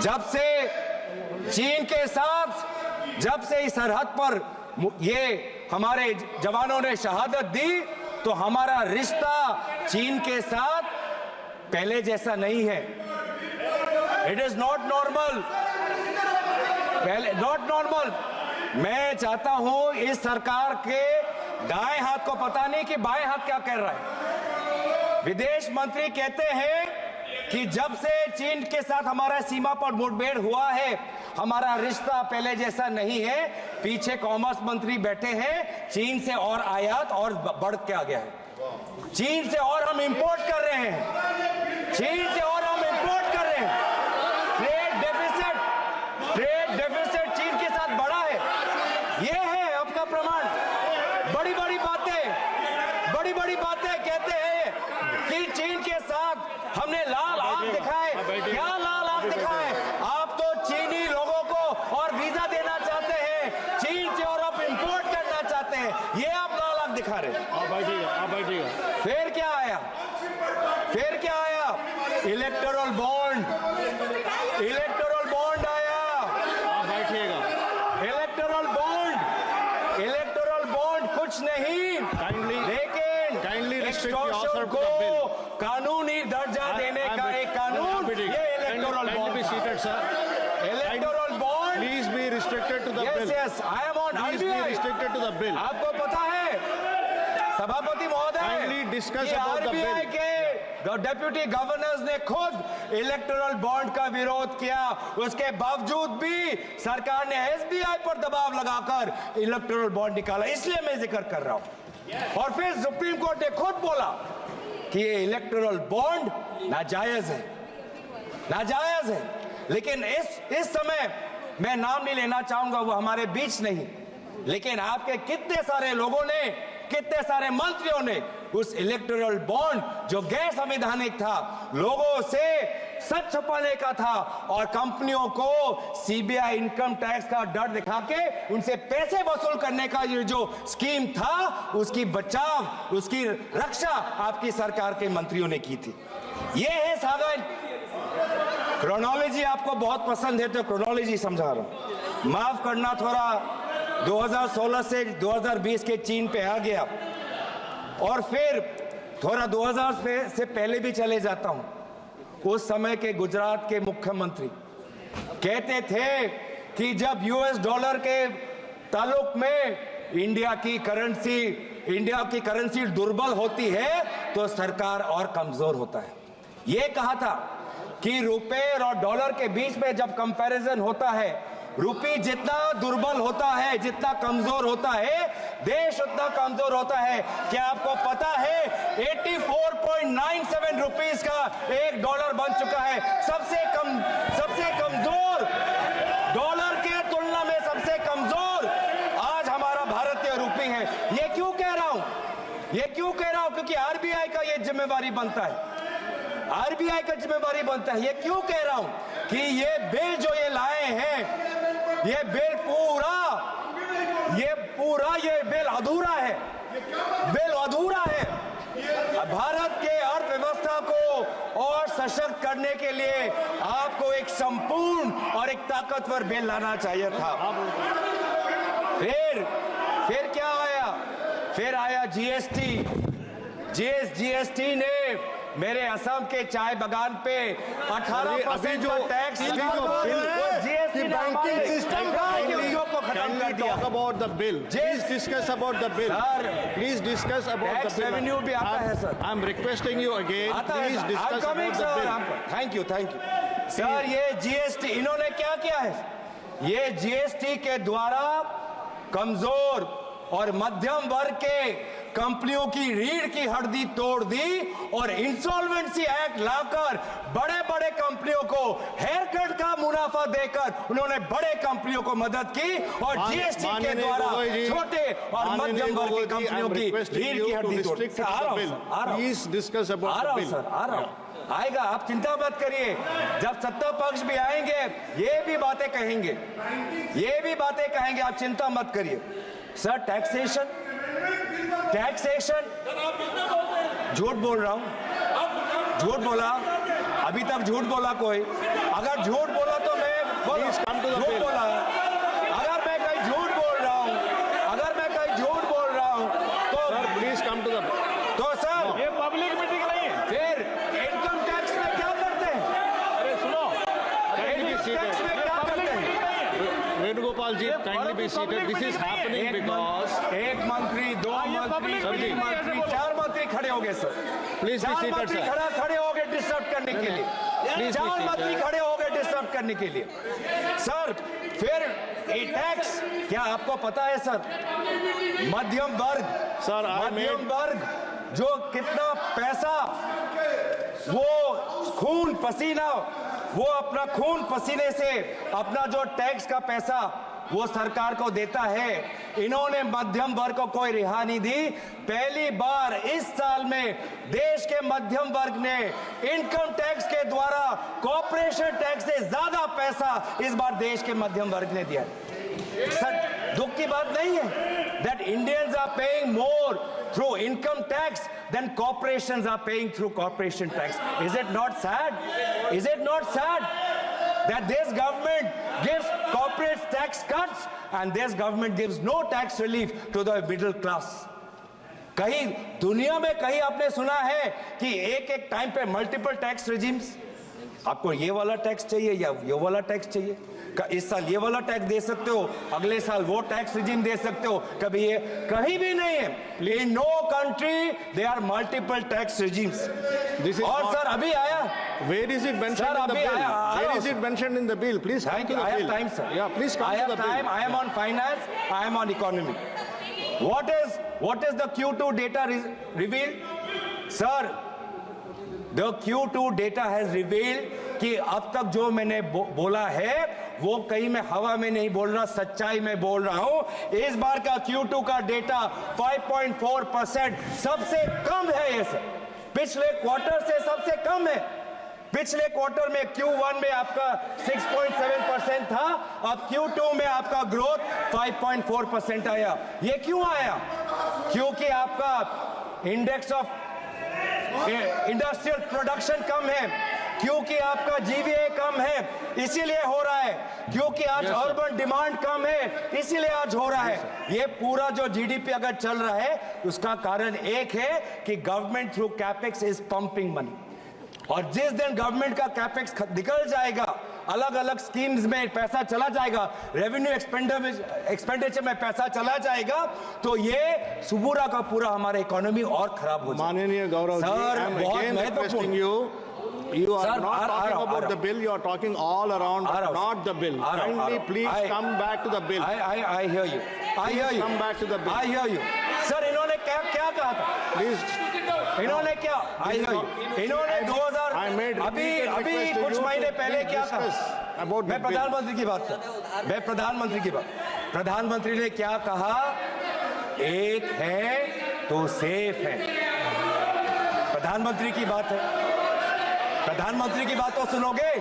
जब से चीन के साथ जब से इस सरहद पर ये हमारे जवानों ने शहादत दी तो हमारा रिश्ता चीन के साथ पहले जैसा नहीं है। इट इज नॉट नॉर्मल, पहले नॉट नॉर्मल। मैं चाहता हूं इस सरकार के दाएं हाथ को पता नहीं कि बाएं हाथ क्या कर रहा है। विदेश मंत्री कहते हैं कि जब से चीन के साथ हमारा सीमा पर मुठभेड़ हुआ है हमारा रिश्ता पहले जैसा नहीं है। पीछे कॉमर्स मंत्री बैठे हैं, चीन से और आयात और बढ़ के आ गया है। चीन से और हम इंपोर्ट कर रहे हैं, चीन से और हम इंपोर्ट कर रहे हैं। ट्रेड डेफिसिट चीन के साथ बढ़ा है। ये है आपका प्रमाण। बड़ी बड़ी बातें कहते हैं कि चीन के साथ हमने लाल आंख दिखाए। क्या लाल आंख दिखाए? आप तो चीनी लोगों को और वीजा देना चाहते हैं, चीन से और आप इंपोर्ट करना चाहते हैं, ये आप लाल आंख दिखा रहे हैं। आप बैठिएगा। फिर क्या आया? इलेक्टोरल बॉन्ड आया। आप बैठिएगा। इलेक्टोरल बॉन्ड कुछ नहीं, लेकिन एक्सटॉर्शन को कानूनी दर्जा देने का एक कानून, ये electoral bond. Electoral bond please be restricted to the bill. Yes, I am on RBI. Restricted to the bill. आपको पता है सभापति महोदय, discuss about the RBI bill. के डेप्यूटी गवर्नर्स ने खुद इलेक्टोरल बॉन्ड का विरोध किया। उसके बावजूद भी सरकार ने एसबीआई पर दबाव लगाकर इलेक्टोरल बॉन्ड निकाला। इसलिए मैं जिक्र कर रहा हूं। और फिर सुप्रीम कोर्ट ने खुद बोला कि ये इलेक्टोरल बॉन्ड नाजायज है। लेकिन इस समय मैं नाम नहीं लेना चाहूंगा, वो हमारे बीच नहीं, लेकिन आपके कितने सारे लोगों ने, कितने सारे मंत्रियों ने उस इलेक्टोरल बॉन्ड जो गैर संवैधानिक था, लोगों से सच छुपाने का था और कंपनियों को सीबीआई इनकम टैक्स का डर दिखा के उनसे पैसे वसूल करने का ये जो स्कीम था, उसकी बचाव, उसकी रक्षा आपकी सरकार के मंत्रियों ने की थी। ये है सागर। क्रोनोलॉजी आपको बहुत पसंद है तो क्रोनोलॉजी समझा रहा हूं। माफ करना, थोड़ा 2016 से 2020 के चीन पे आ गया और फिर थोड़ा 2000 से पहले भी चले जाता हूं। उस समय के गुजरात के मुख्यमंत्री कहते थे कि जब यूएस डॉलर के ताल्लुक में इंडिया की करेंसी दुर्बल होती है तो सरकार और कमजोर होता है। यह कहा था कि रुपए और डॉलर के बीच में जब कंपैरिजन होता है, रुपये जितना दुर्बल होता है, जितना कमजोर होता है, देश उतना कमजोर होता है। क्या आपको पता है 84.97 रुपीस का एक डॉलर बन चुका है। सबसे कमजोर डॉलर के तुलना में सबसे कमजोर आज हमारा भारतीय रुपये है। ये क्यों कह रहा हूं? क्योंकि आरबीआई का ये जिम्मेवारी बनता है। आरबीआई का जिम्मेवारी बनता है। ये क्यों कह रहा हूं कि ये बिल जो ये लाए हैं, ये बिल अधूरा है। भारत के अर्थव्यवस्था को और सशक्त करने के लिए आपको एक संपूर्ण और एक ताकतवर बिल लाना चाहिए था। फिर क्या आया? फिर आया जीएसटी। जीएसटी ने मेरे असम के चाय बागान पे 18% जो टैक्स लगा जीएसटी बैंकिंग सिस्टम को खत्म कर दिया। About the bill, please discuss about the bill. Please discuss about the bill. Revenue भी आता है sir. I am requesting you again, please discuss about the bill. Thank you sir. ये GST इन्होंने क्या किया है? ये जीएसटी के द्वारा कमजोर और मध्यम वर्ग के कंपनियों की रीढ़ की हड्डी तोड़ दी और इंसॉल्वेंसी एक्ट लाकर बड़े बड़े कंपनियों को हेयर कट का मुनाफा देकर उन्होंने बड़े कंपनियों को मदद की और जीएसटी के द्वारा छोटे और मध्यम वर्ग की कंपनियों की रीढ़ की हड्डी तोड़ दी। Please discuss about the bill. आ रहा हूं, आएगा, आप चिंता मत करिए। जब सत्ता पक्ष भी आएंगे ये भी बातें कहेंगे, आप चिंता मत करिए। सर टैक्सेशन झूठ बोल रहा हूं, झूठ बोला, अभी तक झूठ बोला कोई? अगर झूठ बोला तो मैं बोलो। Please come to the झूठ bill. बोला है। अगर मैं कहीं झूठ बोल रहा हूँ, तो Sir, please come to the bill. तो सर ये पब्लिक मीटिंग नहीं है। फिर इनकम टैक्स में क्या करते हैं? अरे सुनो, Kindly be income seated. Tax में क्या करते हैं? Venugopal ji, kindly be seated. This is happening because. एक मंत्री, दो ये मंत्री, public तीन meeting में ऐसे मंत्री, बोलो। 4 मंत्री खड़े हो गए सर। Please be 4 seated, मंत्री sir. खड़े हो गए डिस्टर्ब करने के लिए। Please be 4 seated. मंत्री खड़े हो गए डिस्टर्ब करने के लिए। सर फिर ये टैक्स क्या आपको पता है सर? मध्यम वर्ग, Sir, I मध्यम made. वर्ग जो कितना पैसा वो खून पसीना, वो अपना खून पसीने से अपना जो टैक्स का पैसा वो सरकार को देता है, इन्होंने मध्यम वर्ग को कोई रिहा नहीं दी। पहली बार इस साल में देश के मध्यम वर्ग ने इनकम टैक्स के द्वारा कॉर्पोरेशन टैक्स से ज्यादा पैसा इस बार देश के मध्यम वर्ग ने दिया। सर दुख की बात नहीं है that Indians are paying more through income tax than corporations are paying through corporation tax. Is it not sad? Is it not sad that this government gives corporate tax cuts and this government gives no tax relief to the middle class? कहीं दुनिया में कहीं आपने सुना है कि एक एक टाइम पे मल्टीपल टैक्स रेजिम्स? आपको ये वाला टैक्स चाहिए या ये वाला टैक्स चाहिए? इस साल ये वाला टैक्स दे सकते हो, अगले साल वो टैक्स रिजीम दे सकते हो, कभी ये कहीं भी नहीं है। In no country they are multiple tax regimes. This is और not- सर अभी आया, Where is it mentioned Sir, in the अभी bill? आया, आ Where रहा is हूं, it mentioned in the bill? Please come Thank to you. the I have bill. time, sir. Yeah, please come I to have the bill. time. I am on finance. I am on economy. What is the Q2 data revealed? Sir, the Q2 data has revealed कि अब तक जो मैंने बोला है वो कहीं मैं हवा में नहीं बोल रहा, सच्चाई में बोल रहा हूं। इस बार का Q2 का डेटा 5.4% सबसे कम है। ये सर पिछले क्वार्टर से सबसे कम है। पिछले क्वार्टर में Q1 में आपका 6.7% था, अब Q2 में आपका ग्रोथ 5.4% आया। ये क्यों आया? क्योंकि आपका इंडेक्स ऑफ इंडस्ट्रियल प्रोडक्शन कम है, क्योंकि आपका जीवीए कम है, इसीलिए हो रहा है। क्योंकि आज अर्बन डिमांड कम है, इसीलिए आज हो रहा है। ये पूरा जो जीडीपी अगर चल रहा है उसका कारण एक है कि government through capex is pumping money. और जिस दिन गवर्नमेंट का कैपेक्स निकल जाएगा, अलग अलग स्कीम्स में पैसा चला जाएगा, रेवेन्यू एक्सपेंडिचर में पैसा चला जाएगा, तो ये पूरा का पूरा हमारा इकोनॉमी और खराब हो जाएगा। माननीय Gaurav ji, sir, I am बहुत again requesting महत्वपूर्ण। you are Sir, not talking about the bill, you are talking all around, not the bill. Kindly please come back to the bill. I hear you. I hear you. come back to the bill. I hear you. Sir इन्होंने क्या क्या कहा था? Please. इन्होंने क्या? I hear you. इन्होंने 2000 I made अभी repeated अभी request to कुछ you महीने to पहले please क्या discuss कहा? about the मैं bill. प्रधानमंत्री की बात कर, मैं प्रधानमंत्री की बात। प्रधानमंत्री ने क्या कहा? एक है तो सेफ है। प्रधानमंत्री की बात है। प्रधानमंत्री की बात तो सुनोगे?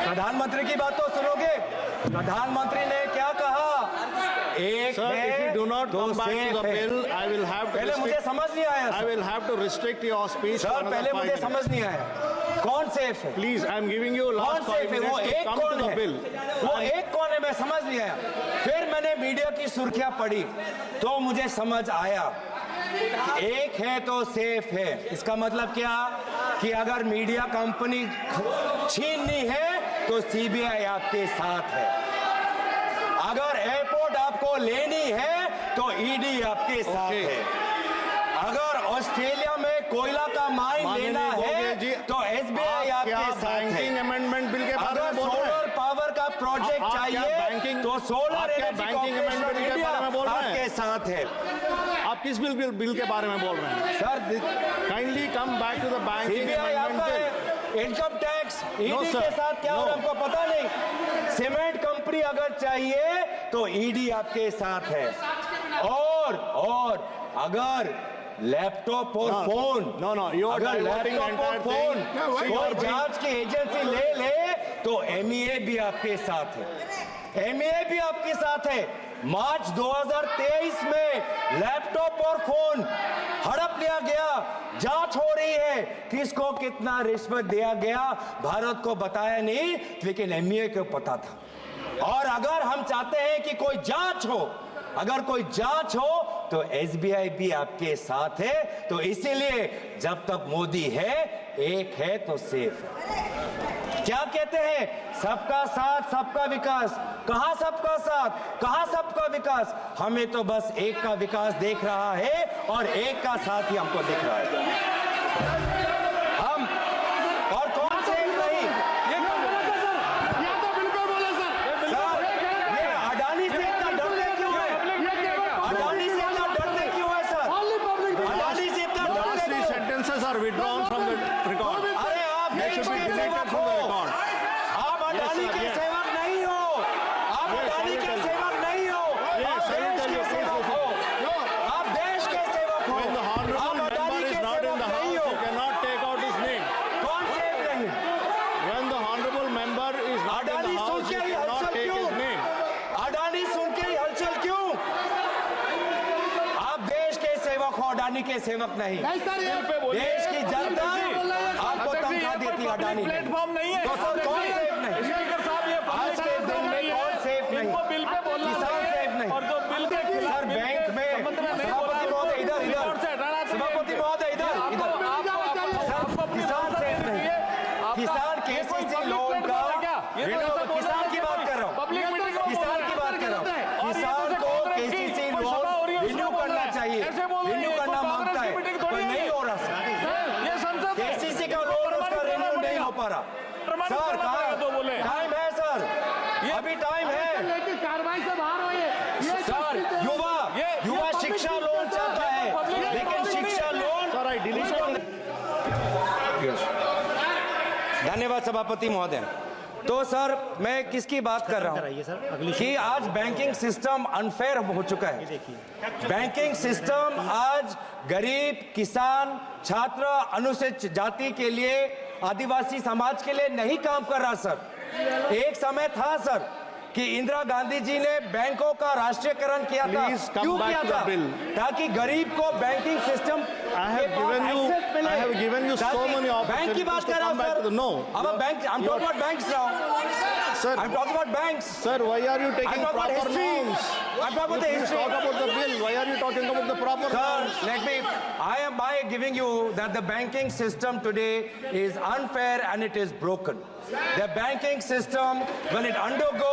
प्रधानमंत्री की बात तो सुनोगे? प्रधानमंत्री ने क्या कहा? एक Sir, है if you do not तो come back to safe the है। bill, I will have to पहले मुझे restrict, समझ नहीं आया I will have to restrict your speech for sir, another पहले 5 मुझे minutes. समझ नहीं आया कौन सेफ है। Please, I am giving you कौन last 5 सेफ है? minutes वो to एक come कौन to the है? bill. वो एक कौन है? मैं समझ नहीं आया। फिर मैंने मीडिया की सुर्खियां पढ़ी तो मुझे समझ आया कि एक है तो सेफ है। इसका मतलब क्या कि अगर मीडिया कंपनी छीननी है तो सीबीआई आपके साथ है। अगर एयरपोर्ट आपको लेनी है तो ईडी आपके साथ Okay. है। अगर ऑस्ट्रेलिया में कोयला का माइन लेना माननीय है गोगे जी, तो एसबीआई आप आपके क्या साथ है। बैंकिंग अमेंडमेंट बिल के बारे अगर में बोल रहे सोलर हैं? पावर का प्रोजेक्ट आप क्या चाहिए बैंकिंग- तो सोलर आप क्या energy banking corporation of amendment के इंडिया बारे में बोल रहे हैं? आपके साथ है। आप किस बिल के बारे में बोल रहे हैं? Sir Kindly come back to the banking CBI आपका amendment है, bill. Income tax ED sir. के साथ क्या No. और हमको पता नहीं। सीमेंट कंपनी अगर चाहिए तो ईडी आपके साथ है। और अगर लैपटॉप और फोन No, you are अगर diverting the लैपटॉप और entire फोन thing. कोई जांच की एजेंसी ले तो एमईए भी आपके साथ है। एमईए भी आपके साथ है। मार्च 2023 में लैपटॉप और फोन हड़प लिया गया, जांच हो रही है किसको कितना रिश्वत दिया गया, भारत को बताया नहीं, लेकिन एमईए को पता था। और अगर हम चाहते हैं कि कोई जांच हो, अगर कोई जांच हो तो एसबीआई भी आपके साथ है। तो इसीलिए जब तक मोदी है, एक है तो सेफ है। क्या कहते हैं, सबका साथ सबका विकास। कहां सबका साथ, कहां सबका विकास? हमें तो बस एक का विकास देख रहा है और एक का साथ ही हमको दिख रहा है। हम और कौन से एक नहीं, सर ये अडानी से इतना डरते क्यों है? अडानी से इतना डरते क्यों है सर? अडानी से इतना Last डरते three क्यों? sentences are withdrawn from the record. अरे आप They देश should be के deleted सेवक from हो, the record. आप अडानी sir, के yes. सेवक नहीं हो, आप Yes, अडानी I will के tell you. सेवक नहीं हो, Yes, आप I will देश tell के you. सेवक हो, आप देश के सेवक हो। When the honorable आप member अडानी is के not in सेवक the नहीं house, हो। you cannot take out his name. कौन सेवक नहीं? When the honorable member is not in Adani the soon house, के you ही cannot हलचल take क्यों? his name. अडानी सुन के ही हलचल क्यों? आप देश के सेवक हो, अडानी के सेवक नहीं। देश की जनता आपको तनख्वाह देती है, अडानी नहीं। प्लेटफॉर्म नहीं है। तो सर कौन सेफ नहीं? स्पीकर साहब ये आज के दिन में कौन सेफ नहीं? इनको बिल पे बोलना किसान चाहिए सेफ नहीं। और जो बिल के खिलाफ सर बैंक में संबंध में नहीं बोला सभापति महोदय इधर रिकॉर्ड से हटाना चाहिए। सभापति महोदय इधर इधर किसान सेफ नहीं। किसान केसीसी लोन का किसान की बात कर रहा हूँ, किसान की बात कर रहा हूँ। किसान को केसीसी लोन रिन्यू करना चाहिए, रिन्यू करना मांगता है, पर नहीं हो रहा सर। ये संसद है। केसीसी का लोन उसका रिन्यू नहीं हो पा रहा। सर टाइम है सर, अभी टाइम है कार्रवाई से बाहर हो ये सर। युवा शिक्षा लोन चाहता है, लेकिन शिक्षा लोन। Sir, I deleted. धन्यवाद सभापति महोदय। तो सर मैं किसकी बात कर रहा हूँ कि आज बैंकिंग सिस्टम अनफेयर हो चुका है। बैंकिंग सिस्टम आज गरीब, किसान, छात्र, अनुसूचित जाति के लिए, आदिवासी समाज के लिए नहीं काम कर रहा सर। एक समय था सर कि इंदिरा गांधी जी ने बैंकों का राष्ट्रीयकरण किया था। Please come क्यों back किया to the था? bill. ताकि गरीब को banking system I have given you so many bank की बात opportunities to कर रहा come हूँ back to the sir. no. अब bank, I'm talking about banks now. Sir, I'm talking about banks. sir, why are you I'm taking talking about proper history. norms? I'm talking about the Please history. talk about the bill. Why are you talking about the proper Sir, norms? let me. I am by giving you that the banking system today is unfair and it is broken. The banking system, when it undergo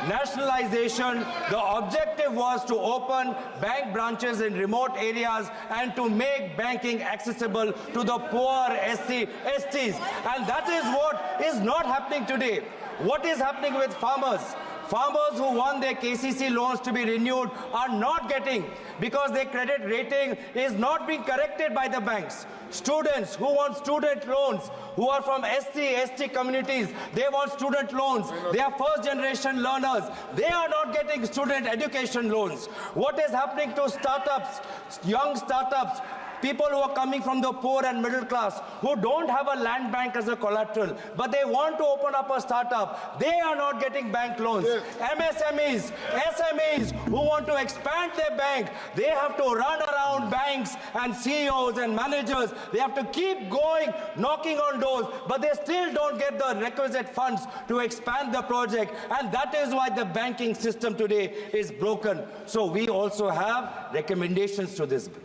nationalization, the objective was to open bank branches in remote areas and to make banking accessible to the poor STs. And that is what is not happening today. What is happening with farmers? Farmers who want their KCC loans to be renewed are not getting because their credit rating is not being corrected by the banks. Students who want student loans, who are from ST communities, they want student loans. They are first generation learners. They are not getting student education loans. What is happening to startups, young startups? People who are coming from the poor and middle class, who don't have a land bank as a collateral, but they want to open up a startup, they are not getting bank loans. MSMEs, SMEs who want to expand their bank, they have to run around banks and CEOs and managers. They have to keep going, knocking on doors, but they still don't get the requisite funds to expand the project. And that is why the banking system today is broken. So we also have recommendations to this bill.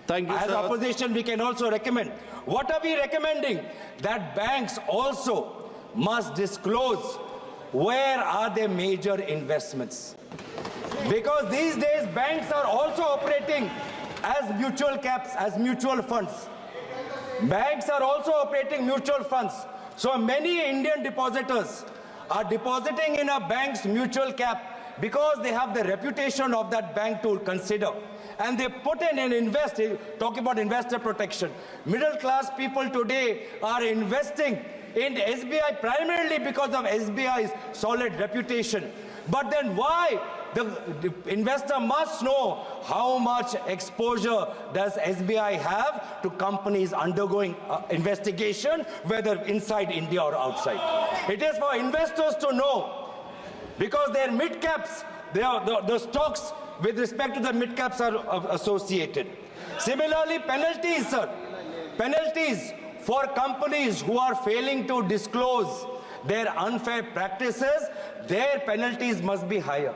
Thank you, As sir. opposition, we can also recommend. What are we recommending? That banks also must disclose where are their major investments. Because these days, banks are also operating as mutual caps, as mutual funds. Banks are also operating mutual funds. So many Indian depositors are depositing in a bank's mutual cap because they have the reputation of that bank to consider. And they put in and invest, talking about investor protection. Middle class people today are investing in SBI primarily because of SBI's solid reputation. But then why? The investor must know how much exposure does SBI have to companies undergoing investigation, whether inside India or outside. It is for investors to know because their mid caps, the stocks with respect to the mid caps are associated. Similarly, penalties, sir. Penalties for companies who are failing to disclose their unfair practices, their penalties must be higher.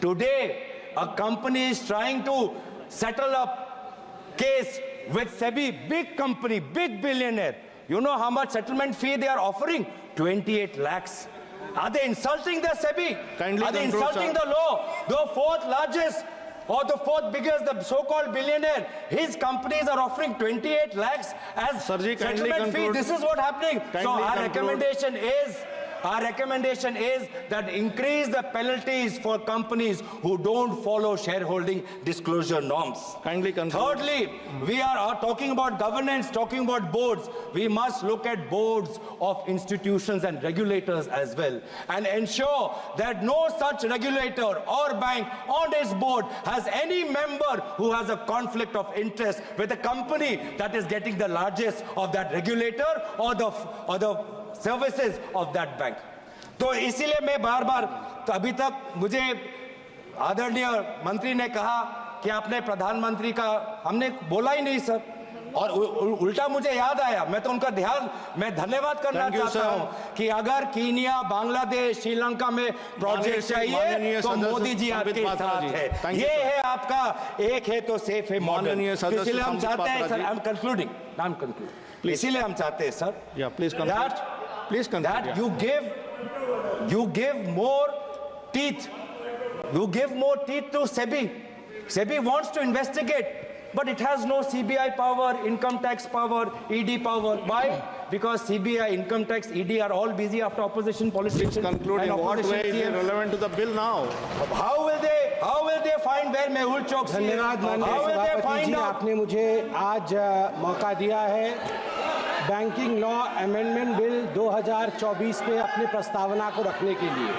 Today, a company is trying to settle a case with SEBI, big company, big billionaire. You know how much settlement fee they are offering? 28 lakhs. Are they insulting the SEBI? Kindly Are they conclude, insulting sir. the law? The fourth largest or the fourth biggest, the so-called billionaire, his companies are offering 28 lakhs as Sirji, kindly settlement fee. conclude. This is what happening. So Kindly our conclude. recommendation is that increase the penalties for companies who don't follow shareholding disclosure norms. Kindly conclude. Thirdly, we are talking about governance, talking about boards. We must look at boards of institutions and regulators as well and ensure that no such regulator or bank on its board has any member who has a conflict of interest with a company that is getting the largest of that regulator or the services of that bank. तो इसीलिए मैं बार बार, तो अभी तक मुझे आदरणीय मंत्री ने कहा कि आपने प्रधानमंत्री का, हमने बोला ही नहीं सर, और उल्टा मुझे याद आया, मैं तो उनका मैं धन्यवाद करना चाहता हूं कि अगर कीनिया, बांग्लादेश, श्रीलंका में प्रोजेक्ट चाहिए तो मोदी जी आपके साथ है. ये है आपका एक है तो सेफ है मॉडल. इसलिए हम चाहते हैं सर, आई एम कंक्लूडिंग, इसलिए हम चाहते हैं sir, that you give more teeth to SEBI. SEBI wants to investigate, but it has no CBI power, income tax power, ED power. Why? Because CBI, income tax, ED are all busy after opposition politicians. Conclude in what way it is relevant to the bill now? How will they find where Mehul Choksi is? धन्यवाद माननीय How will they सभापति find जी, out? आपने मुझे आज मौका दिया है banking law amendment bill 2024 पे अपनी प्रस्तावना को रखने के लिए.